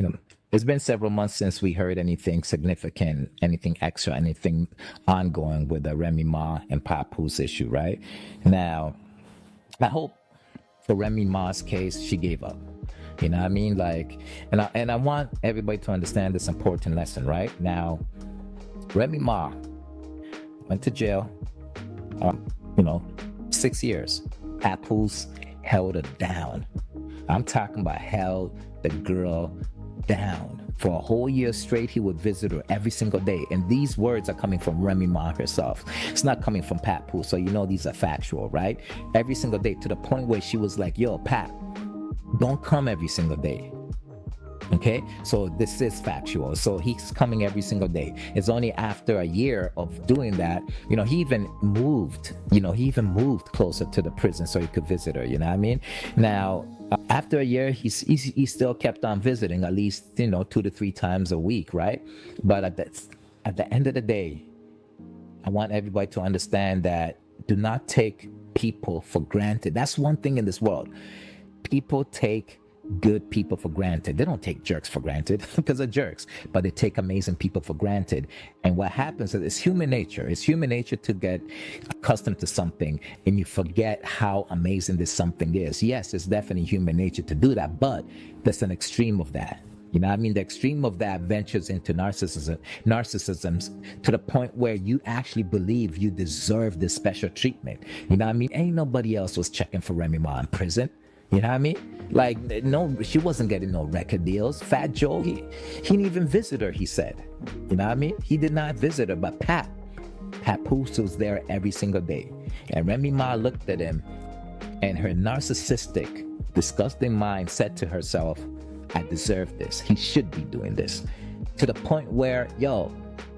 you know, it's been several months since we heard anything significant, anything extra, anything ongoing with the Remy Ma and Papoose issue, right? Now, I hope for Remy Ma's case, she gave up. You know what I mean? Like, and I want everybody to understand this important lesson, right? Now, Remy Ma went to jail, you know, 6 years. Papoose held her down. I'm talking about held the girl down. For a whole year straight, he would visit her every single day. And these words are coming from Remy Ma herself. It's not coming from Papoose, so you know these are factual, right? Every single day, to the point where she was like, yo, Pat, don't come every single day. Okay, so this is factual. So he's coming every single day. It's only after a year of doing that, you know, he even moved closer to the prison so he could visit her. You know what I mean? Now, after a year, he still kept on visiting at least, you know, 2 to 3 times a week, right? But at the end of the day, I want everybody to understand that do not take people for granted. That's one thing in this world. People take good people for granted. They don't take jerks for granted because they're jerks, but they take amazing people for granted. And what happens is it's human nature. It's human nature to get accustomed to something and you forget how amazing this something is. Yes, it's definitely human nature to do that, but there's an extreme of that. You know what I mean? The extreme of that ventures into narcissism to the point where you actually believe you deserve this special treatment. You know what I mean? Ain't nobody else was checking for Remy Ma in prison. You know what I mean? Like, no, she wasn't getting no record deals. Fat Joe, he didn't even visit her, he said. You know what I mean? He did not visit her, but Papoose was there every single day. And Remy Ma looked at him, and her narcissistic, disgusting mind said to herself, I deserve this. He should be doing this. To the point where, yo,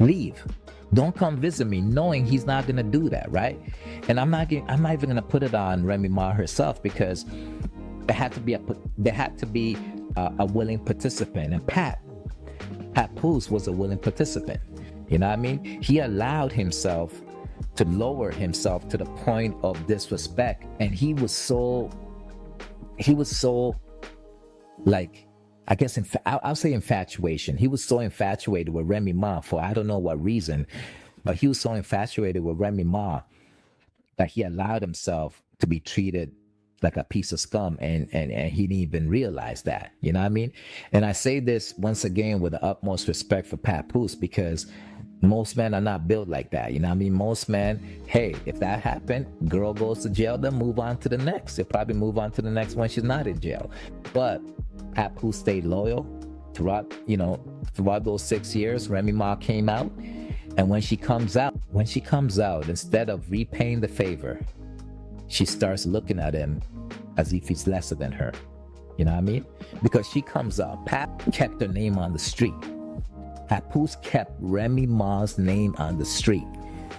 leave. Don't come visit me, knowing he's not gonna do that, right? And I'm not even gonna put it on Remy Ma herself, because there had to be a willing participant, and Papoose was a willing participant. You know what I mean? He allowed himself to lower himself to the point of disrespect, and he was so like, I guess I'll say infatuation. He was so infatuated with Remy Ma for I don't know what reason, but he was so infatuated with Remy Ma that he allowed himself to be treated like a piece of scum, and he didn't even realize that. You know what I mean? And I say this once again with the utmost respect for Papoose, because most men are not built like that. You know what I mean? Most men, hey, if that happened, girl goes to jail, then move on to the next. They'll probably move on to the next when she's not in jail. But Papoose stayed loyal throughout those 6 years. Remy Ma came out, and when she comes out, instead of repaying the favor, she starts looking at him as if he's lesser than her. You know what I mean? Because she comes out, Pat kept her name on the street. Papoose kept Remy Ma's name on the street.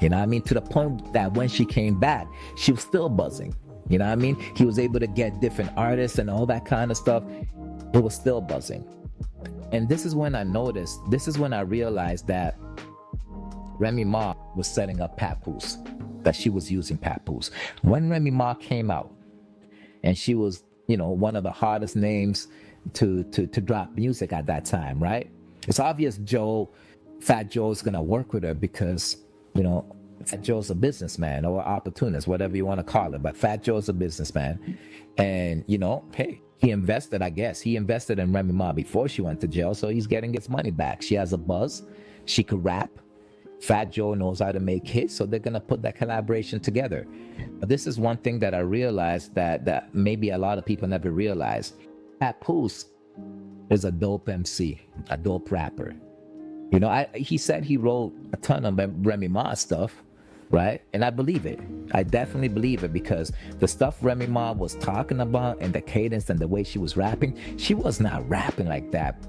You know what I mean? To the point that when she came back, she was still buzzing. You know what I mean? He was able to get different artists and all that kind of stuff. It was still buzzing. And this is when I realized that Remy Ma was setting up Papoose, that she was using Papoose. When Remy Ma came out, and she was, one of the hardest names to drop music at that time, right? It's obvious Fat Joe's gonna work with her because, Fat Joe's a businessman or opportunist, whatever you want to call it. But Fat Joe's a businessman. And, hey, he invested in Remy Ma before she went to jail. So he's getting his money back. She has a buzz. She could rap. Fat Joe knows how to make hits. So they're going to put that collaboration together. But this is one thing that I realized that maybe a lot of people never realized. Papoose is a dope MC, a dope rapper. He said he wrote a ton of Remy Ma stuff, right? And I believe it. I definitely believe it, because the stuff Remy Ma was talking about and the cadence and the way she was rapping, she was not rapping like that,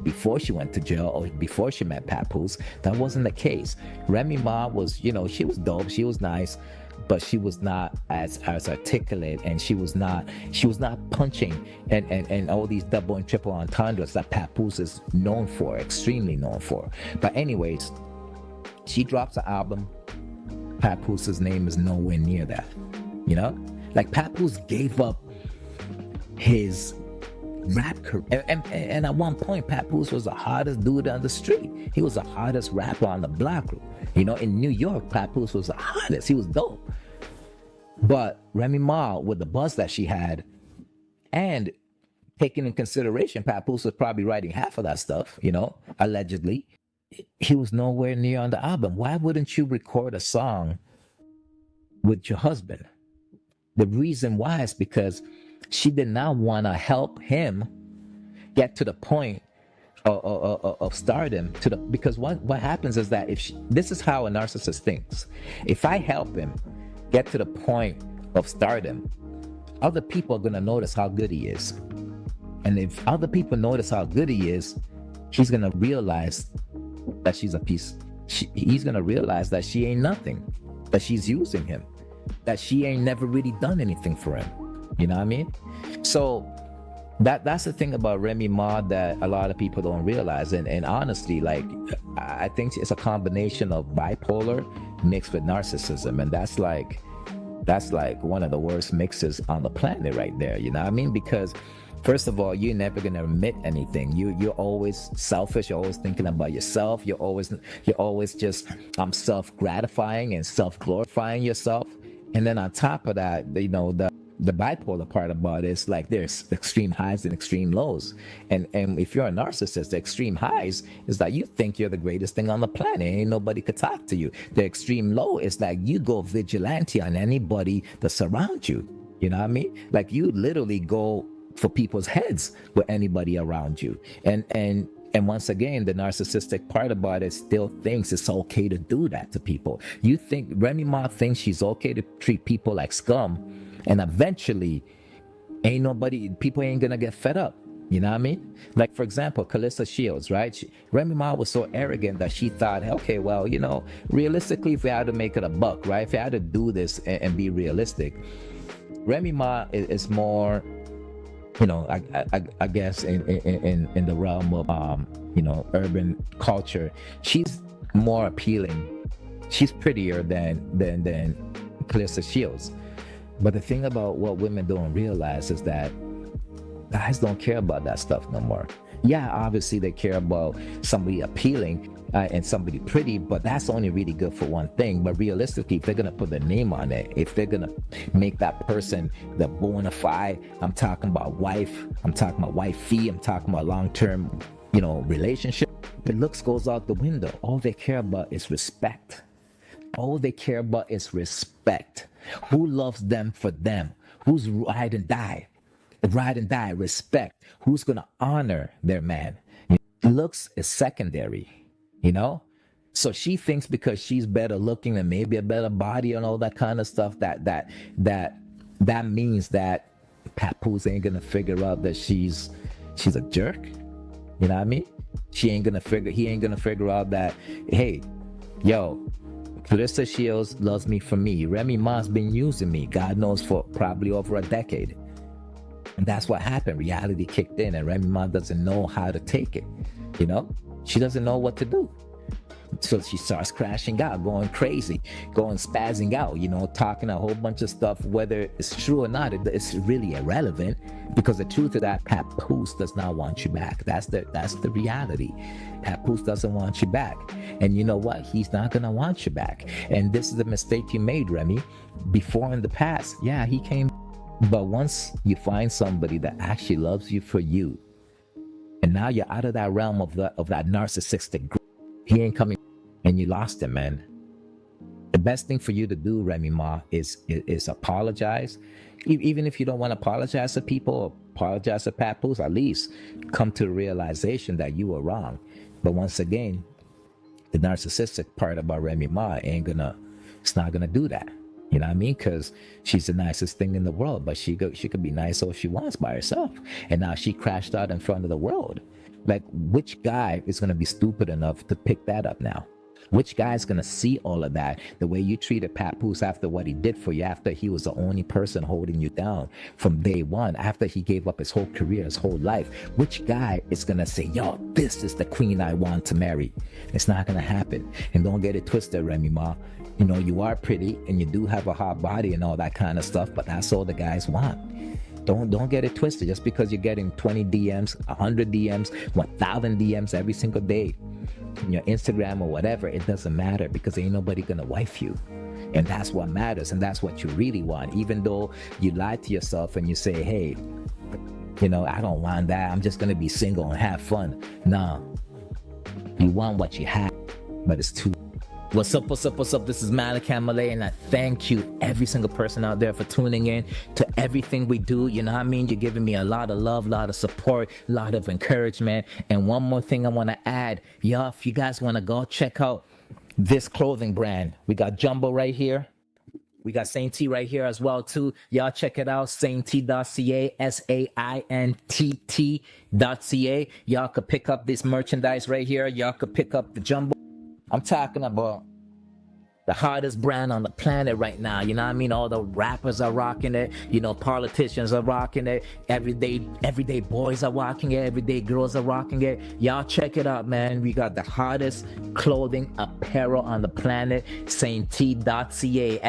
before she went to jail or before she met Papoose. That wasn't the case. Remy Ma was, she was dope, she was nice, but she was not as articulate, and she was not punching and all these double and triple entendres that Papoose is known for, extremely known for. But anyways, she drops an album. Papoose's name is nowhere near that. Like, Papoose gave up his rap career. And at one point, Papoose was the hottest dude on the street. He was the hottest rapper on the block. You know, in New York, Papoose was the hottest. He was dope. But Remy Ma, with the buzz that she had, and taking in consideration, Papoose was probably writing half of that stuff, you know, allegedly. He was nowhere near on the album. Why wouldn't you record a song with your husband? The reason why is because she did not want to help him get to the point of stardom. Because what happens is that this is how a narcissist thinks. If I help him get to the point of stardom, other people are going to notice how good he is. And if other people notice how good he is, he's going to realize that she's a piece. He's going to realize that she ain't nothing, that she's using him, that she ain't never really done anything for him. You know what I mean? So that's the thing about Remy Ma that a lot of people don't realize. And honestly, like, I think it's a combination of bipolar mixed with narcissism. And that's like one of the worst mixes on the planet right there. You know what I mean? Because first of all, you're never gonna admit anything. You're always selfish. You're always thinking about yourself. You're always just self-gratifying and self-glorifying yourself. And then on top of that, you know, the bipolar part about it is like there's extreme highs and extreme lows. And if you're a narcissist, the extreme highs is that you think you're the greatest thing on the planet. Ain't nobody could talk to you. The extreme low is like you go vigilante on anybody that surrounds you. You know what I mean? Like you literally go for people's heads with anybody around you. And once again, the narcissistic part about it still thinks it's okay to do that to people. You think Remy Ma thinks she's okay to treat people like scum, and eventually people ain't gonna get fed up. You know what I mean? Like, for example, Calista Shields, right? Remy Ma was so arrogant that she thought, okay, well, you know, realistically, if we had to make it a buck, right? If we had to do this and be realistic, Remy Ma is more, you know, I guess in the realm of you know, urban culture, she's more appealing. She's prettier than Calista Shields. But the thing about what women don't realize is that guys don't care about that stuff no more. Yeah, obviously they care about somebody appealing and somebody pretty, but that's only really good for one thing. But realistically, if they're gonna put their name on it, if they're gonna make that person the bona fide, I'm talking about wife, I'm talking about wifey, I'm talking about long-term, you know, relationship, the looks goes out the window. All they care about is respect. All they care about is respect. Who loves them for them? Who's ride and die, respect. Who's gonna honor their man? Looks is secondary, you know? So she thinks because she's better looking and maybe a better body and all that kind of stuff, that means that Papoose ain't gonna figure out that she's a jerk. You know what I mean? He ain't gonna figure out that, hey, yo, Calista Shields loves me for me. Remy Ma's been using me, God knows, for probably over a decade. And that's what happened. Reality kicked in, and Remy Ma doesn't know how to take it. You know, she doesn't know what to do. So she starts crashing out, going crazy, going spazzing out, you know, talking a whole bunch of stuff. Whether it's true or not, it's really irrelevant, because the truth of that, Papoose does not want you back. That's the reality. Papoose doesn't want you back. And you know what? He's not going to want you back. And this is the mistake you made, Remy. Before, in the past, yeah, he came. But once you find somebody that actually loves you for you, and now you're out of that realm of that narcissistic group, he ain't coming, and you lost him, man. The best thing for you to do, Remy Ma, is apologize. Even if you don't want to apologize to people or apologize to Papoose, at least come to the realization that you were wrong. But once again, the narcissistic part about Remy Ma it's not gonna do that. You know what I mean? Because she's the nicest thing in the world, but she could be nice all she wants by herself. And now she crashed out in front of the world. Like, which guy is going to be stupid enough to pick that up now? Which guy is going to see all of that? The way you treated Papoose after what he did for you, after he was the only person holding you down from day one, after he gave up his whole career, his whole life. Which guy is going to say, yo, this is the queen I want to marry? It's not going to happen. And don't get it twisted, Remy Ma. You know, you are pretty and you do have a hot body and all that kind of stuff, but that's all the guys want. Don't get it twisted. Just because you're getting 20 DMs, 100 DMs, 1,000 DMs every single day on your Instagram or whatever, it doesn't matter, because ain't nobody gonna wife you. And that's what matters, and that's what you really want. Even though you lie to yourself and you say, hey, you know, I don't want that, I'm just gonna be single and have fun. Nah, you want what you have, but it's too. What's up, what's up, what's up? This is Malachi Malay, and I thank you, every single person out there, for tuning in to everything we do. You know what I mean? You're giving me a lot of love, a lot of support, a lot of encouragement. And one more thing I want to add, y'all, if you guys want to go check out this clothing brand, we got Jumbo right here. We got Saint T right here as well too. Y'all check it out, saintt.ca, saintt.ca. Y'all could pick up this merchandise right here. Y'all could pick up the Jumbo. I'm talking about the hottest brand on the planet right now. You know what I mean? All the rappers are rocking it. You know, politicians are rocking it. Everyday boys are rocking it. Everyday girls are rocking it. Y'all check it out, man. We got the hottest clothing apparel on the planet. saintt.ca,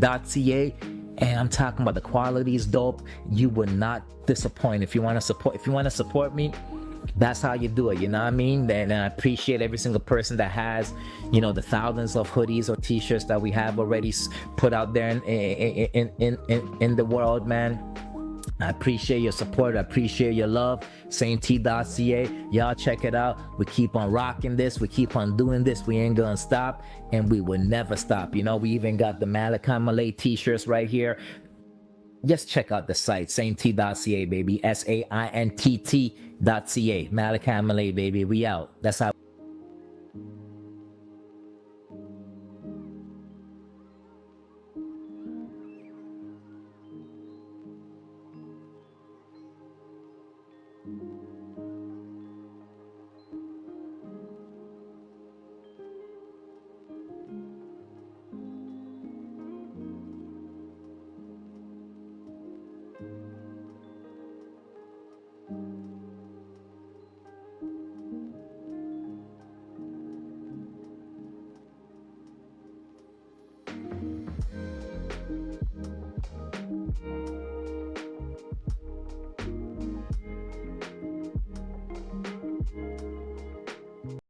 saintt.ca. And I'm talking about the quality is dope. You will not disappoint. If you want to support me, that's how you do it. You know what I mean? And I appreciate every single person that has, you know, the thousands of hoodies or t-shirts that we have already put out there in the world, man. I appreciate your support. I appreciate your love. saintt.ca. Y'all check it out. We keep on rocking this. We keep on doing this. We ain't gonna stop, and we will never stop. You know, we even got the Malachi Malay t-shirts right here. Just check out the site, saintt.ca, baby. saintt.ca. Malachi Malay, baby. We out. That's how.